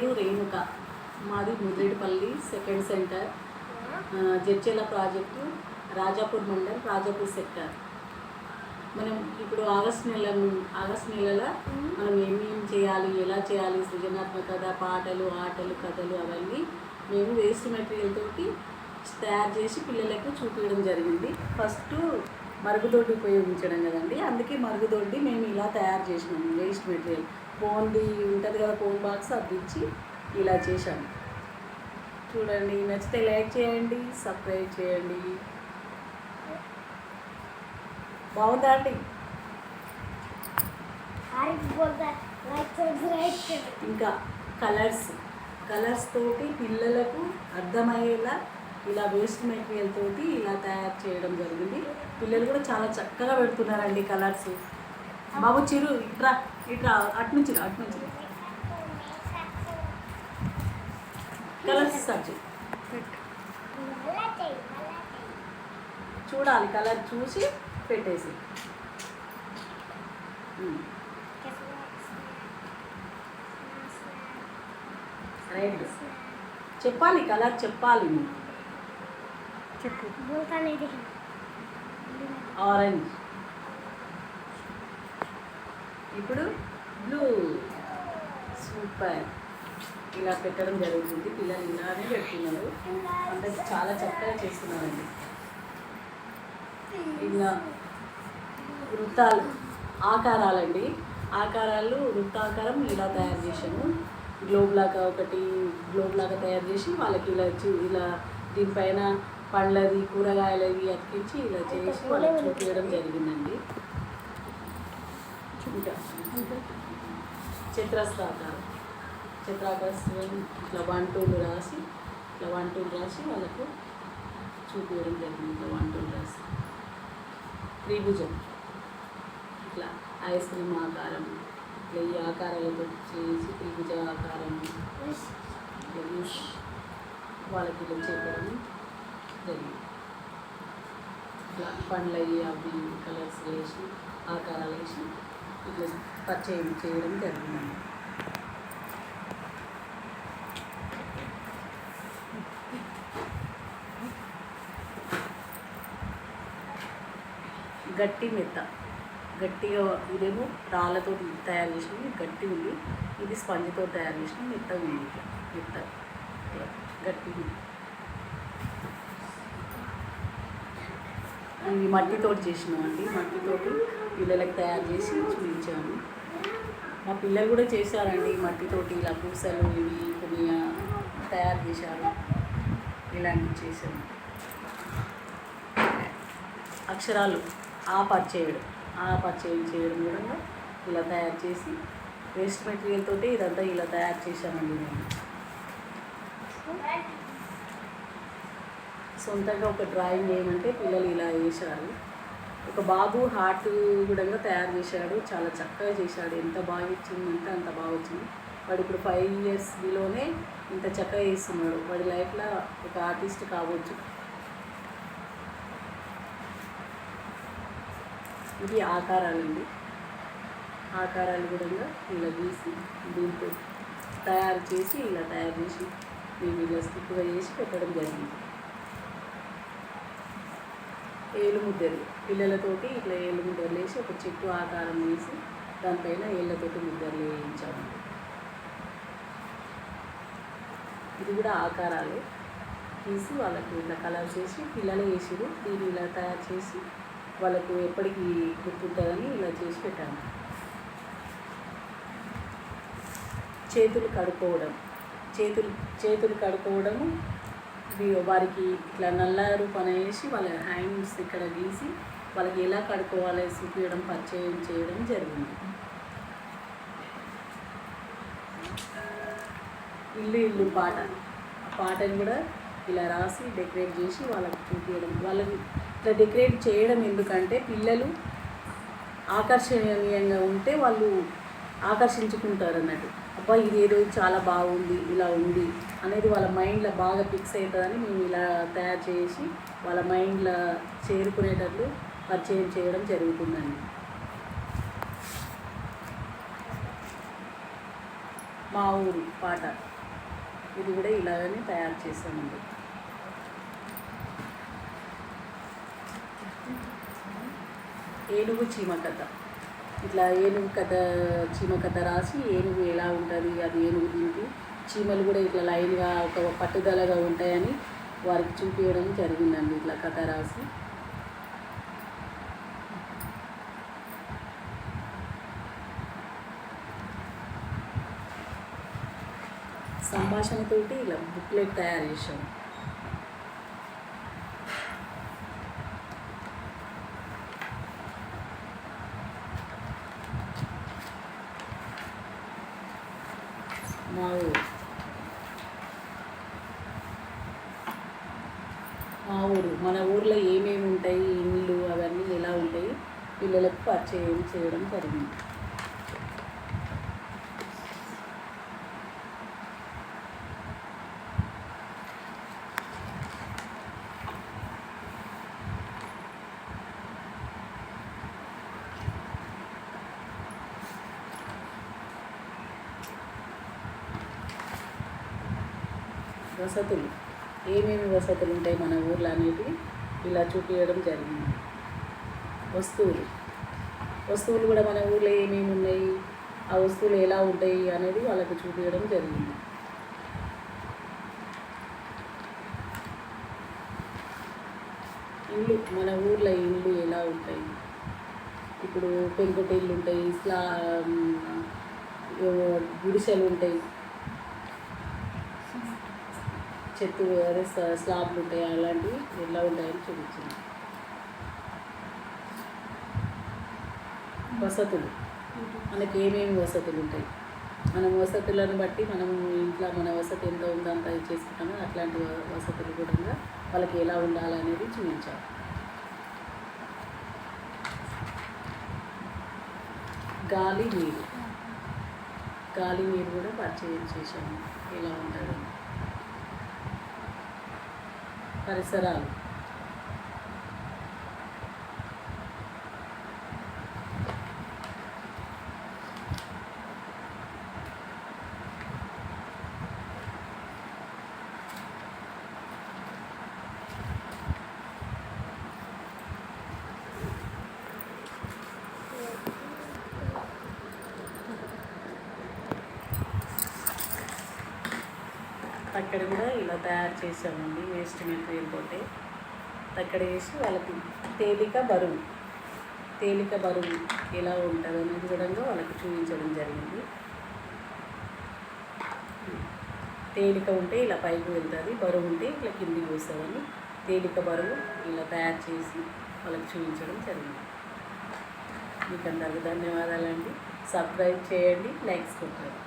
పేరు రేణుక. మాది Mudredupalli second centre, Jadcherla project, Rajapur mandal, Rajapur sector. మనం ఇప్పుడు ఆగస్ట్ నెలలో మనం ఏమేమి చేయాలి, ఎలా చేయాలి, సృజనాత్మకత, పాటలు, ఆటలు, కథలు అవన్నీ మేము వేస్ట్ మెటీరియల్ తోటి తయారు చేసి పిల్లలకు చూపించడం జరిగింది. ఫస్ట్ మరుగుదొడ్డి ఉపయోగించడం కదండి, అందుకే మరుగుదొడ్డి మేము ఇలా తయారు చేసినాము. వేస్ట్ మెటీరియల్ ఫోన్ది ఉంటుంది కదా, ఫోన్ బాక్స్ అది ఇచ్చి ఇలా చేశాము. చూడండి, నచ్చితే లైక్ చేయండి, సబ్స్క్రైబ్ చేయండి. బాగుందా అండి? ఇంకా కలర్స్ తోటి పిల్లలకు అర్థమయ్యేలా ఇలా వేస్ట్ మెటీరియల్ తోటి ఇలా తయారు చేయడం జరిగింది. పిల్లలు కూడా చాలా చక్కగా పెడుతున్నారండి కలర్స్. బాబు చిరు ఇట్రా అటు నుంచి కలర్స్ సబ్జెక్ట్ చూడాలి, కలర్ చూసి పెట్టేసి. రెడ్ చెప్పాలి, కలర్ చెప్పాలి. ఆరెంజ్, ఇప్పుడు బ్లూ. సూపర్. ఇలా పెట్టడం జరుగుతుంది. పిల్లలు ఇలానే పెడుతున్నారు, అంటే చాలా చక్కగా చేస్తున్నారండి. ఇంకా వృత్తాలు, ఆకారాలండి. ఆకారాలు వృత్తాకారం ఇలా తయారు చేశాను. గ్లోబ్ లాగా తయారు చేసి వాళ్ళకి ఇలా దీనిపైన పండ్లది, కూరగాయలవి అతికించి ఇలా చేసి వాళ్ళకి చూపించడం జరిగిందండి. ఇంకా చిత్రాకారం ఇట్లా 1 2 రాసి వాళ్ళకు చూపించడం జరిగింది. ఇట్లా 1 2 రాసి త్రిభుజం, ఇట్లా ఐస్ క్రీమ్ ఆకారం, ఇట్లా ఈ ఆకారాలతో చేసి త్రిభుజ ఆకారం వాళ్ళకి ఇలా చెప్పడం జరిగింది. ఇట్లా పండ్లు అవి కలర్స్ వేసి ఆకారాలు వేసి ఇట్లా పరిచయం చేయడం జరిగిందండి. గట్టి మెత్త, గట్టిగా ఇదేమో రాళ్ళతో తయారు చేసినవి గట్టి ఉంది, ఇది స్పంజ్తో తయారు చేసిన మెత్త ఉంది. మెత్త గట్టి ఉంది. ఇవి మట్టితోటి చేసినామండి. మట్టితోటి పిల్లలకు తయారు చేసి చూపించాము. మా పిల్లలు కూడా చేశారండి మట్టితోటి. ఇలా పూసలు ఇవి కొన్ని తయారు చేశారు. ఇలాంటివి చేశాము. అక్షరాలు పరిచయం చేయడం కూడా ఇలా తయారు చేసి వేస్ట్ మెటీరియల్ తోటి ఇదంతా ఇలా తయారు చేశామండి. నేను సొంతంగా ఒక డ్రాయింగ్ ఏమంటే పిల్లలు ఇలా వేశారు. ఒక బాబు హార్ట్ కూడా తయారు చేశాడు, చాలా చక్కగా చేశాడు. ఎంత బాగా ఇచ్చిందంటే అంత బాగా వచ్చింది. వాడు ఇప్పుడు 5 years బిలోనే ఇంత చక్కగా వేస్తున్నాడు. వాడి లైఫ్లో ఒక ఆర్టిస్ట్ కావచ్చు. ఇది ఆకారాలండి. ఆకారాలు కూడా ఇలా గీసి దీంతో తయారు చేసి మేము ఇలా స్టిక్గా చేసి పెట్టడం జరిగింది. ఏలుముద్దలు, పిల్లలతోటి ఇట్లా ఏలుముద్దలు వేసి ఒక చెట్టు ఆకారం వేసి దానిపైన ఏళ్ళతోటి ముద్దలు వేయించామండి. ఇది కూడా ఆకారాలు తీసి వాళ్ళకు ఇట్లా కలర్ చేసి పిల్లలు వేసిరు. దీన్ని ఇలా తయారు చేసి వాళ్ళకు ఎప్పటికీ గుర్తుంటుందని ఇలా చేసి పెట్టాను. చేతులు కడుక్కోవడము, వారికి ఇట్లా నల్ల రూపాన వేసి వాళ్ళ హ్యాండ్స్ ఇక్కడ గీసి వాళ్ళకి ఎలా కడుక్కోవాలి చూపించడం, పరిచయం చేయడం జరిగింది. ఇల్లు పాటను కూడా ఇలా రాసి డెకరేట్ చేసి వాళ్ళకి చూపించడం. వాళ్ళకి ఇట్లా డెకరేట్ చేయడం ఎందుకంటే పిల్లలు ఆకర్షణీయంగా ఉంటే వాళ్ళు ఆకర్షించుకుంటారు అన్నట్టు. అబ్బా ఇదేదో చాలా బాగుంది, ఇలా ఉంది అనేది వాళ్ళ మైండ్లో బాగా ఫిక్స్ అవుతుందని మేము ఇలా తయారు చేసి వాళ్ళ మైండ్లో చేరుకునేటట్లు పరిచయం చేయడం జరుగుతుందండి. మా ఊరు పాట. ఇది కూడా ఇలాగనే తయారు చేసామండి. ఏనుగు చీమ కథ. ఇట్లా ఏనుగు కథ, చీమ కథ రాసి ఏనుగు ఎలా ఉంటుంది, అది ఏనుగు దీనికి చీమలు కూడా ఇట్లా లైన్గా ఒక పట్టుదలగా ఉంటాయని వారికి చూపించడం జరిగిందండి. ఇట్లా కథ రాసి సంభాషణతోటి ఇలా బుక్లెట్ తయారు చేసాము. మా ఊరు, మన ఊర్లో ఏమేమి ఉంటాయి, ఇళ్ళు అవన్నీ ఎలా ఉంటాయి పిల్లలకు పరిచయం చేయడం జరిగింది. వసతులు, ఏమేమి వసతులు ఉంటాయి మన ఊర్లో అనేది ఇలా చూపించడం జరిగింది. వస్తువులు కూడా మన ఊర్లో ఏమేమి ఉన్నాయి, ఆ వస్తువులు ఎలా ఉంటాయి అనేది వాళ్ళకు చూపించడం జరిగింది. ఇల్లు, మన ఊర్లో ఇల్లు ఎలా ఉంటాయి, ఇప్పుడు పెంకుటిల్లు ఉంటాయి, గుడిసెలు ఉంటాయి, చెట్టు అదే స్లాబ్లు ఉంటాయి, అలాంటివి ఎలా ఉంటాయని చూపించింది. వసతులు, మనకి ఏమేమి వసతులు ఉంటాయి, మన వసతులను బట్టి మనము ఇంట్లో మన వసతి ఎంత ఉందో అంత చేసుకుంటామో అట్లాంటి వసతులు కూడా వాళ్ళకి ఎలా ఉండాలనేది చూపించాలి. గాలి నీరు కూడా పరిచయం చేశాము, ఎలా ఉంటుంది. పరిసరాలు, అక్కడ కూడా ఇలా తయారు చేసామండి. వేస్ట్ మెటీరియల్ తోటి అక్కడ వేసి వాళ్ళకి తేలిక బరువు ఎలా ఉంటుంది అనేది కూడా వాళ్ళకి చూపించడం జరిగింది. తేలిక ఉంటే ఇలా పైకి వెళ్తుంది, బరువు ఉంటే ఇలా కిందికి వస్తుందని తేలిక బరువు ఇలా తయారు చేసి వాళ్ళకి చూపించడం జరిగింది. మీకు అందరికీ ధన్యవాదాలండి. సబ్స్క్రైబ్ చేయండి, లైక్స్ కొట్టండి.